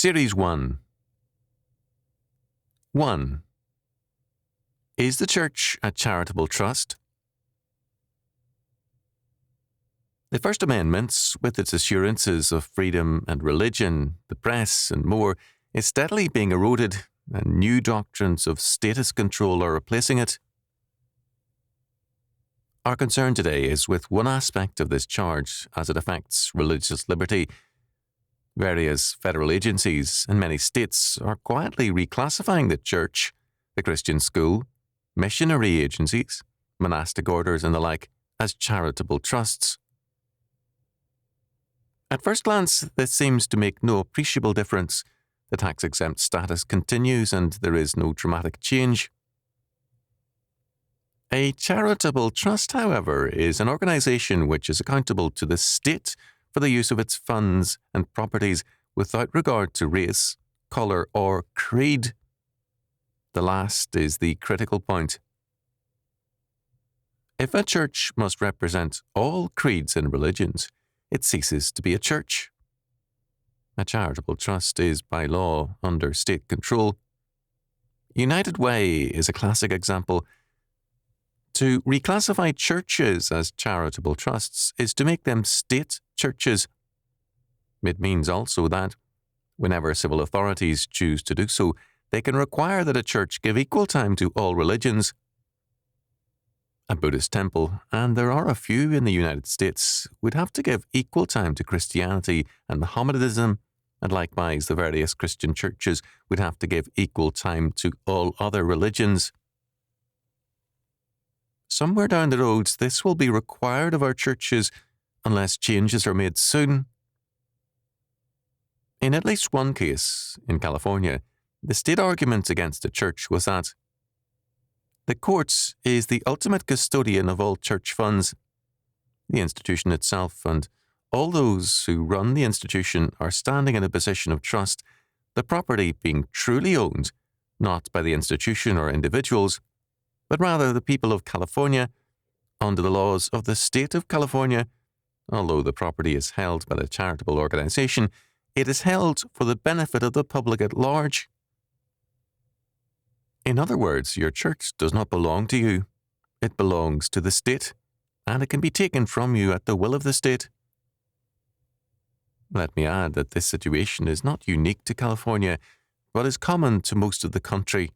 Series 1. 1. Is the Church a charitable trust? The First Amendment, with its assurances of freedom and religion, the press, and more, is steadily being eroded, and new doctrines of status control are replacing it. Our concern today is with one aspect of this charge as it affects religious liberty. Various federal agencies and many states are quietly reclassifying the church, the Christian school, missionary agencies, monastic orders and the like as charitable trusts. At first glance, this seems to make no appreciable difference. The tax-exempt status continues and there is no dramatic change. A charitable trust, however, is an organization which is accountable to the state for the use of its funds and properties without regard to race, colour or creed. The last is the critical point. If a church must represent all creeds and religions, it ceases to be a church. A charitable trust is by law under state control. United Way is a classic example. To reclassify churches as charitable trusts is to make them state churches. It means also that, whenever civil authorities choose to do so, they can require that a church give equal time to all religions. A Buddhist temple, and there are a few in the United States, would have to give equal time to Christianity and Mohammedanism, and likewise the various Christian churches would have to give equal time to all other religions. Somewhere down the road, this will be required of our churches unless changes are made soon. In at least one case, in California, the state argument against the church was that the courts is the ultimate custodian of all church funds. The institution itself and all those who run the institution are standing in a position of trust, the property being truly owned, not by the institution or individuals, but rather the people of California, under the laws of the state of California. Although the property is held by the charitable organization, it is held for the benefit of the public at large. In other words, your church does not belong to you. It belongs to the state, and it can be taken from you at the will of the state. Let me add that this situation is not unique to California, but is common to most of the country.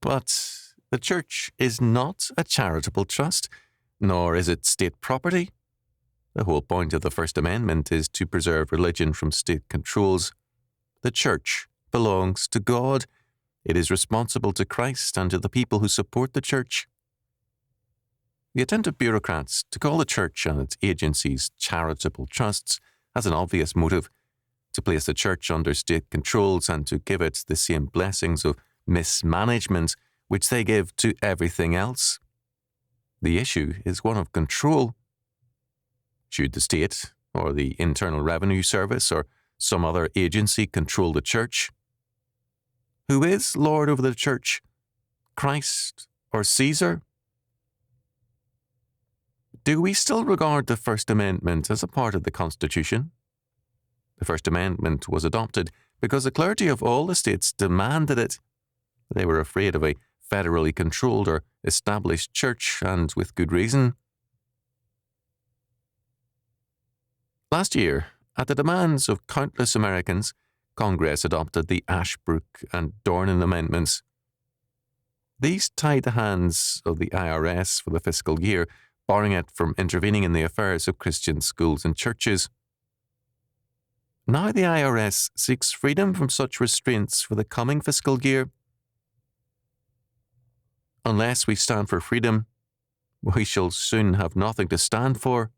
But the church is not a charitable trust, nor is it state property. The whole point of the First Amendment is to preserve religion from state controls. The church belongs to God. It is responsible to Christ and to the people who support the church. The attempt of bureaucrats to call the church and its agencies charitable trusts has an obvious motive: to place the church under state controls and to give it the same blessings of mismanagement which they give to everything else. The issue is one of control. Should the state, or the Internal Revenue Service, or some other agency control the church? Who is Lord over the church? Christ or Caesar? Do we still regard the First Amendment as a part of the Constitution? The First Amendment was adopted because the clergy of all the states demanded it. They were afraid of a federally controlled or established church, and with good reason. Last year, at the demands of countless Americans, Congress adopted the Ashbrook and Dornan amendments. These tied the hands of the IRS for the fiscal year, barring it from intervening in the affairs of Christian schools and churches. Now the IRS seeks freedom from such restraints for the coming fiscal year. Unless we stand for freedom, we shall soon have nothing to stand for.